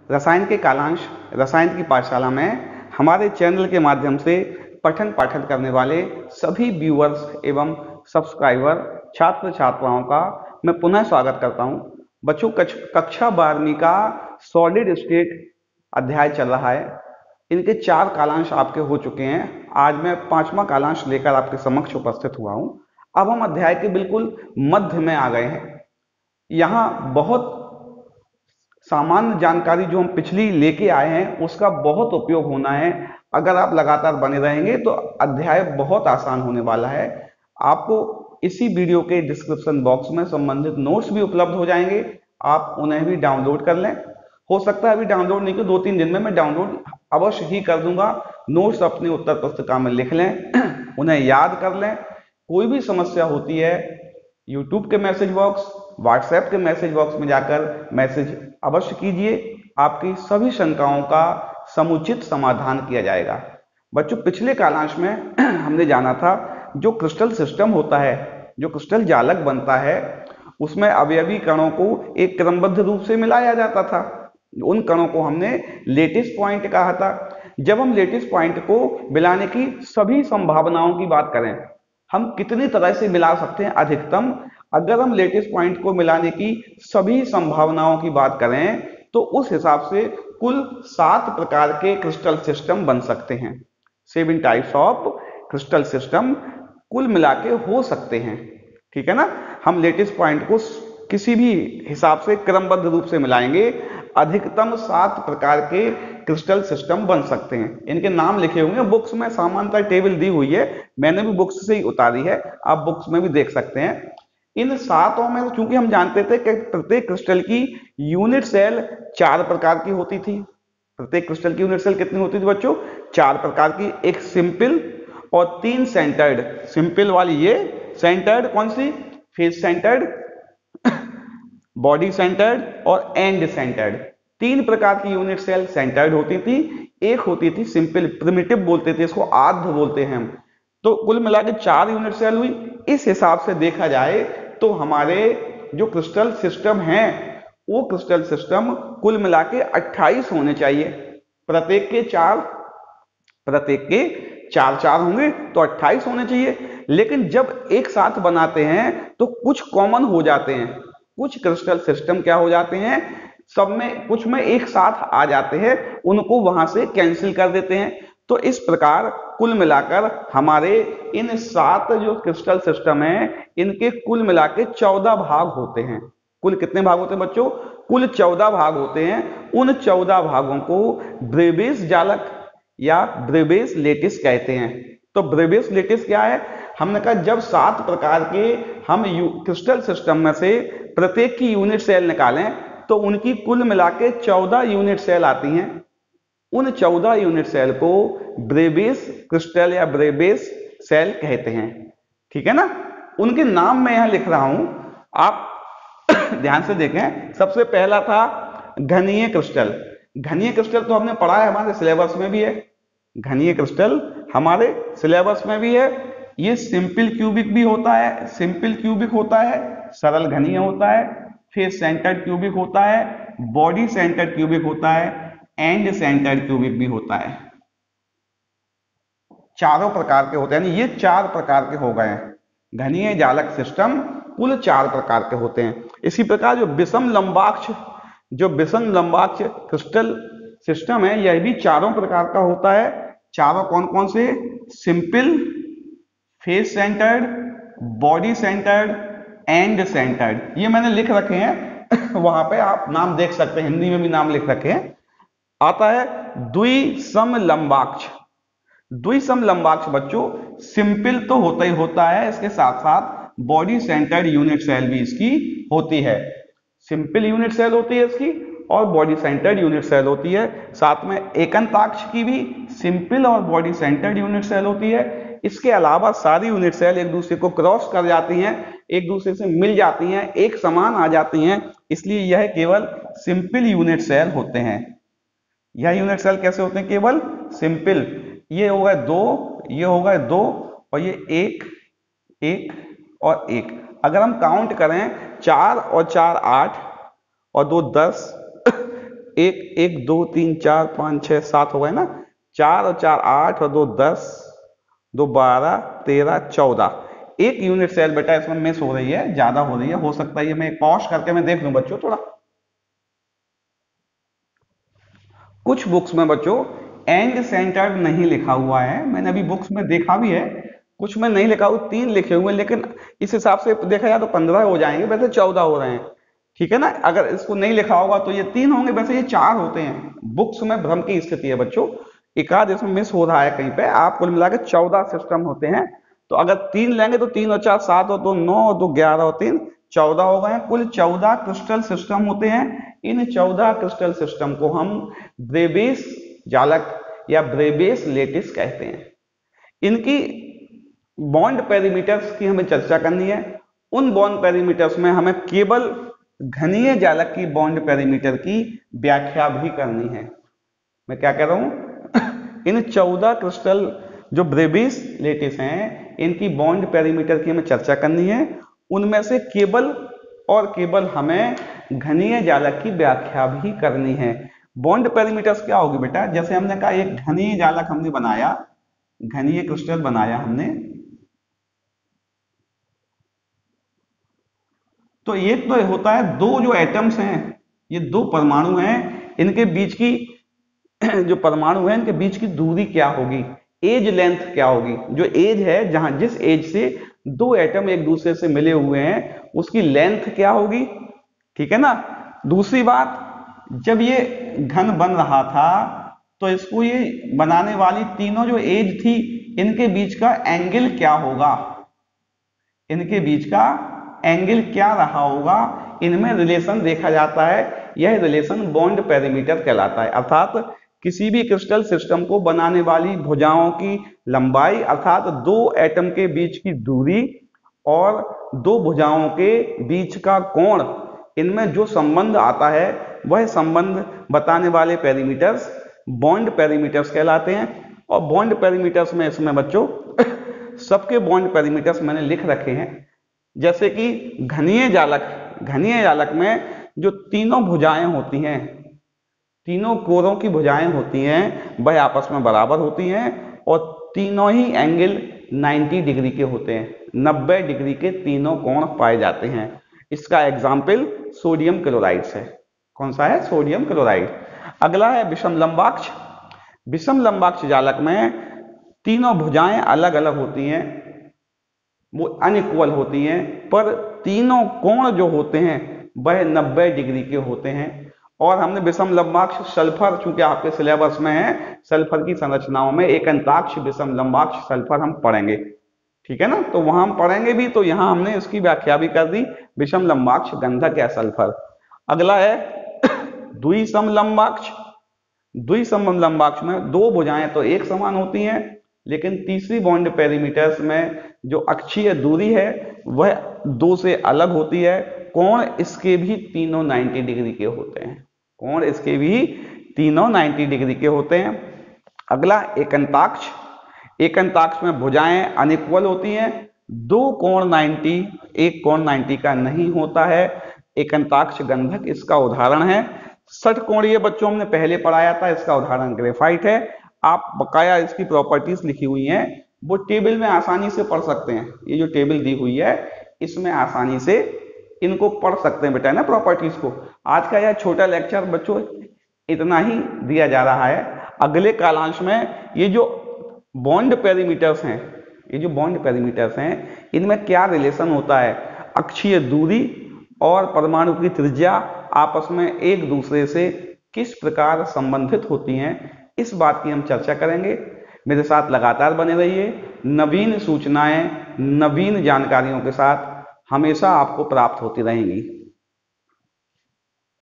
रसायन के कालांश रसायन की पाठशाला में हमारे चैनल के माध्यम से पठन पाठन करने वाले सभी व्यूअर्स एवं सब्सक्राइबर छात्र छात्राओं का मैं पुनः स्वागत करता हूं। बच्चों, कक्षा 12वीं का सॉलिड स्टेट अध्याय चल रहा है। इनके 4 कालांश आपके हो चुके हैं। आज मैं 5वां कालांश लेकर आपके समक्ष उपस्थित हुआ हूं। अब हम अध्याय के बिल्कुल मध्य में आ गए हैं। यहाँ बहुत सामान्य जानकारी जो हम पिछली लेके आए हैं उसका बहुत उपयोग होना है। अगर आप लगातार बने रहेंगे तो अध्याय बहुत आसान होने वाला है। आपको इसी वीडियो के डिस्क्रिप्शन बॉक्स में संबंधित नोट्स भी उपलब्ध हो जाएंगे। आप उन्हें भी डाउनलोड कर लें। हो सकता है अभी डाउनलोड नहीं, 2-3 दिन में मैं डाउनलोड अवश्य ही कर दूंगा। नोट्स अपनी उत्तर पुस्तिका में लिख लें, उन्हें याद कर लें। कोई भी समस्या होती है यूट्यूब के मैसेज बॉक्स, व्हाट्सएप के मैसेज बॉक्स में जाकर मैसेज अवश्य कीजिए। आपकी सभी शंकाओं का समुचित समाधान किया जाएगा। बच्चों, पिछले कालांश में हमने जाना था जो क्रिस्टल सिस्टम होता है, जो क्रिस्टल जालक बनता है, उसमें अवयवी कणों को एक क्रमबद्ध रूप से मिलाया जाता था। उन कणों को हमने लेटिस पॉइंट कहा था। जब हम लेटिस पॉइंट को मिलाने की सभी संभावनाओं की बात करें, हम कितनी तरह से मिला सकते हैं अधिकतम, अगर हम लेटिस पॉइंट को मिलाने की सभी संभावनाओं की बात करें तो उस हिसाब से कुल 7 प्रकार के क्रिस्टल सिस्टम बन सकते हैं। 7 टाइप्स ऑफ क्रिस्टल सिस्टम कुल मिला के हो सकते हैं। ठीक है ना। हम लेटिस पॉइंट को किसी भी हिसाब से क्रमबद्ध रूप से मिलाएंगे, अधिकतम 7 प्रकार के क्रिस्टल सिस्टम बन सकते हैं। इनके नाम लिखे होंगे बुक्स में, सामान्यतः टेबल दी हुई है, मैंने भी बुक्स से ही उतारी है, आप बुक्स में भी देख सकते हैं। इन 7 में चूंकि हम जानते थे कि प्रत्येक क्रिस्टल की यूनिट सेल 4 प्रकार की होती थी। प्रत्येक क्रिस्टल की यूनिट सेल कितनी होती थी बच्चों? 4 प्रकार की। एक सिंपल और 3 सेंटर्ड। सिंपल वाली ये, सेंटर्ड कौन सी? फेस सेंटर्ड, बॉडी सेंटर्ड और एंड सेंटर्ड। 3 प्रकार की यूनिट सेल सेंटर्ड होती थी। एक होती थी सिंपल, प्रिमिटिव बोलते थे इसको, आद्य बोलते हैं हम। तो कुल मिला के 4 यूनिट सेल हुई। इस हिसाब से देखा जाए तो हमारे जो क्रिस्टल सिस्टम हैं वो क्रिस्टल सिस्टम कुल मिला के 28 होने चाहिए। प्रत्येक के 4 होंगे तो 28 होने चाहिए। लेकिन जब एक साथ बनाते हैं तो कुछ कॉमन हो जाते हैं। कुछ क्रिस्टल सिस्टम क्या हो जाते हैं, सब में कुछ में एक साथ आ जाते हैं, उनको वहां से कैंसिल कर देते हैं। तो इस प्रकार कुल मिलाकर हमारे इन 7 जो क्रिस्टल सिस्टम है इनके कुल मिला के 14 भाग होते हैं। कुल कितने भाग होते हैं बच्चों? कुल 14 भाग होते हैं। उन 14 भागों को ब्रेबेस जालक या ब्रेबेस लेटिस कहते हैं। तो ब्रेबेस लेटिस क्या है? हमने कहा जब 7 प्रकार के हम क्रिस्टल सिस्टम में से प्रत्येक की यूनिट सेल निकालें तो उनकी कुल मिला के 14 यूनिट सेल आती हैं। उन 14 यूनिट सेल को ब्रेबेस क्रिस्टल या ब्रेबेस सेल कहते हैं। ठीक है ना। उनके नाम मैं यहां लिख रहा हूं, आप ध्यान से देखें। सबसे पहला था घनीय क्रिस्टल। घनीय क्रिस्टल तो हमने पढ़ा है, हमारे सिलेबस में भी है। घनीय क्रिस्टल हमारे सिलेबस में भी है। ये सिंपल क्यूबिक भी होता है, सिंपल क्यूबिक होता है, सरल घनीय होता है, फेस सेंटर्ड क्यूबिक होता है, बॉडी सेंटर्ड क्यूबिक होता है, एंड सेंटर्ड क्यूबिक भी होता है। चारों प्रकार के होते हैं, यानी ये 4 प्रकार के हो गए हैं। घनीय जालक सिस्टम कुल 4 प्रकार के होते हैं। इसी प्रकार जो विषम लंबाक्ष क्रिस्टल सिस्टम है यह भी 4 प्रकार का होता है। चारों कौन कौन से? Simple, face centred, body centred, and centred. ये मैंने लिख रखे हैं वहां पे आप नाम देख सकते हैं, हिंदी में भी नाम लिख रखे हैं। आता है द्विसम लंबाक्ष। द्विसम लंबाक्ष बच्चों सिंपल तो होता ही होता है, इसके साथ साथ बॉडी सेंटर्ड यूनिट सेल भी इसकी होती है। सिंपल यूनिट सेल होती है इसकी और बॉडी सेंटर्ड यूनिट सेल होती है। साथ में एकंताक्ष की भी सिंपल और बॉडी सेंटर्ड यूनिट सेल होती है। इसके अलावा सारी यूनिट सेल एक दूसरे को क्रॉस कर जाती हैं, एक दूसरे से मिल जाती हैं, एक समान आ जाती हैं, इसलिए यह केवल सिंपल यूनिट सेल होते हैं। यह यूनिट सेल कैसे होते हैं? केवल सिंपल। ये हो गए 2, ये हो गए 2 और ये 1, 1 और 1। अगर हम काउंट करें 4 और 4 8 और 2 10, एक एक 2 3 4 5 6 7 हो गए ना, 4 और 4 8 और 2 10, 2 12 13 14। एक यूनिट सेल बेटा इसमें मिस हो रही है, ज्यादा हो रही है, हो सकता है ये मैं पॉज करके मैं देख लूं बच्चों थोड़ा। कुछ बुक्स में बच्चों एंड सेंटर्ड नहीं लिखा हुआ है, मैंने अभी बुक्स में देखा भी है, कुछ में नहीं लिखा हुआ, 3 लिखे हुए, लेकिन इस हिसाब से देखा जाए तो 15 हो जाएंगे, वैसे 14 हो रहे हैं, ठीक है ना। अगर इसको नहीं लिखा होगा तो ये 3 होंगे, वैसे ये 4 होते हैं। बुक्स में भ्रम की स्थिति है बच्चों, एक आध इसमें मिस हो रहा है कहीं पे। आप कुल मिला के 14 सिस्टम होते हैं, तो अगर 3 लेंगे तो 3 और 4 7 और 2 9 और 2 11 और 3 14 हो गए। कुल 14 क्रिस्टल सिस्टम होते हैं। इन 14 क्रिस्टल सिस्टम को हम ब्रेबेस जालक या ब्रेबेस लेटिस कहते हैं। इनकी बॉन्ड पेरीमीटर्स की हमें चर्चा करनी है। उन बॉन्ड पेरीमीटर्स में हमें केवल घनीय जालक की बॉन्ड पेरीमीटर की व्याख्या भी करनी है। मैं क्या कह रहा हूं इन 14 क्रिस्टल जो ब्रेबेस लेटिस हैं, इनकी बॉन्ड पेरीमीटर की हमें चर्चा करनी है। उनमें से केवल और केवल हमें घनीय जालक की व्याख्या भी करनी है। बॉन्ड पेरीमीटर्स क्या होगी बेटा, जैसे हमने कहा एक घनीय जालक हमने बनाया, घनीय क्रिस्टल बनाया हमने, तो ये तो होता है दो जो एटम्स हैं, ये दो परमाणु हैं, इनके बीच की जो परमाणु है इनके बीच की दूरी क्या होगी, एज लेंथ क्या होगी। जो एज है, जहां जिस एज से दो एटम एक दूसरे से मिले हुए हैं, उसकी लेंथ क्या होगी, ठीक है ना। दूसरी बात, जब ये घन बन रहा था तो इसको ये बनाने वाली तीनों जो एज थी, इनके बीच का एंगल क्या होगा, इनके बीच का एंगल क्या रहा होगा, इनमें रिलेशन देखा जाता है। यह रिलेशन बॉन्ड पेरीमीटर कहलाता है। अर्थात किसी भी क्रिस्टल सिस्टम को बनाने वाली भुजाओं की लंबाई, अर्थात दो एटम के बीच की दूरी और दो भुजाओं के बीच का कोण, इनमें जो संबंध आता है वह संबंध बताने वाले पेरीमीटर्स बॉन्ड पेरीमीटर्स कहलाते हैं। और बॉन्ड पेरीमीटर्स में इसमें बच्चों सबके बॉन्ड पेरीमीटर्स मैंने लिख रखे हैं। जैसे कि घनीय जालक में जो तीनों भुजाएं होती हैं, तीनों कोरों की भुजाएं होती हैं, वह आपस में बराबर होती हैं और तीनों ही एंगल 90 डिग्री के होते हैं। 90 डिग्री के तीनों कोण पाए जाते हैं। इसका एग्जाम्पल सोडियम क्लोराइड है। कौन सा है? Sodium chloride. अगला है विषम लंबाक्ष। विषम लंबाक्ष जालक में तीनों भुजाएं अलग अलग होती हैं, वो अनइक्वल होती हैं, पर तीनों कोण जो होते हैं वह 90 डिग्री के होते हैं। और हमने विषम लंबाक्ष सल्फर, चूंकि आपके सिलेबस में है, सल्फर की संरचनाओं में एक अंताक्ष विषम लंबाक्ष सल्फर हम पढ़ेंगे, ठीक है ना। तो वहां हम पढ़ेंगे भी, तो यहां हमने इसकी व्याख्या भी कर दी, विषम लंबाक्ष गंधक या सल्फर। अगला है द्विसम लंबाक्ष। द्विसम लंबाक्ष में दो भुजाएं तो एक समान होती हैं, लेकिन तीसरी बॉन्ड पेरीमीटर्स में जो अक्षीय दूरी है वह दो से अलग होती है। कोण इसके भी तीनों 90 डिग्री के होते हैं। कोण इसके भी तीनों 90 डिग्री के होते हैं। अगला एकंताक्ष। एकंताक्ष में भुजाएं अनइक्वल होती हैं, दो कोण 90, एक कोण 90 का नहीं होता है। एकंताक्ष गंधक इसका उदाहरण है। षटकोणीय बच्चों हमने पहले पढ़ाया था, इसका उदाहरण ग्रेफाइट है। आप बकाया इसकी प्रॉपर्टीज लिखी हुई हैं, वो टेबल में आसानी से पढ़ सकते हैं। ये जो टेबल दी हुई है इसमें आसानी से इनको पढ़ सकते हैं बेटा ना, प्रॉपर्टीज को। आज का यह छोटा लेक्चर बच्चों इतना ही दिया जा रहा है। अगले कालांश में ये जो बॉन्ड पेरीमीटर्स हैं, ये जो बॉन्ड पेरीमीटर्स हैं, इनमें क्या रिलेशन होता है, अक्षीय दूरी और परमाणु की त्रिज्या आपस में एक दूसरे से किस प्रकार संबंधित होती हैं, इस बात की हम चर्चा करेंगे। मेरे साथ लगातार बने रहिए। नवीन सूचनाएं, नवीन जानकारियों के साथ हमेशा आपको प्राप्त होती रहेंगी।